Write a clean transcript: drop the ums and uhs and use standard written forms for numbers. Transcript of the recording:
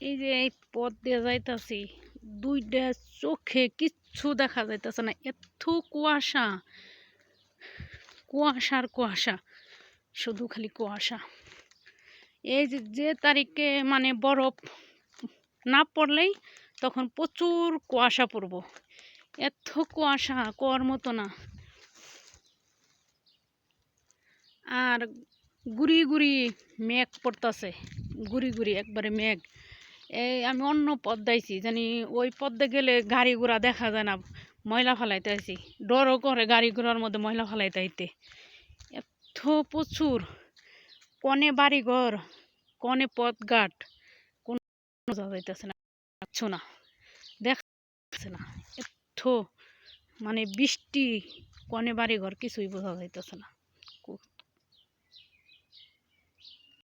এই যে এই পথ দিয়ে যাইতাছি, দুইটা চোখে কিচ্ছু দেখা যাইতেছে না, এত কুয়াশা, কুয়াশার কুয়াশা, শুধু খালি কুয়াশা। এই যে যে তারিখে মানে বরফ না পড়লেই তখন প্রচুর কুয়াশা পড়বো, এত কুয়াশা কুয়ার মতো না। আর গুড়ি গুড়ি মেঘ পড়তাছে, গুড়ি গুড়ি একবারে মেঘ। এই আমি অন্য পথ দাইছি, জানি ওই পথে গেলে গাড়ি ঘোড়া দেখা যায় না, ময়লা ফালাইতে আইছি, ডরও করে গাড়ি ঘোড়ার মধ্যে ময়লা ফালাইতে আইতে। এত প্রচুর, কনে বাড়িঘর, কনে পথঘাট, কোনো বোঝা যাইতেছে না, পাচ্ছ না, দেখা যাচ্ছে না। এত মানে বৃষ্টি, কনে বাড়িঘর কিছুই বোঝা যাইতেছে না।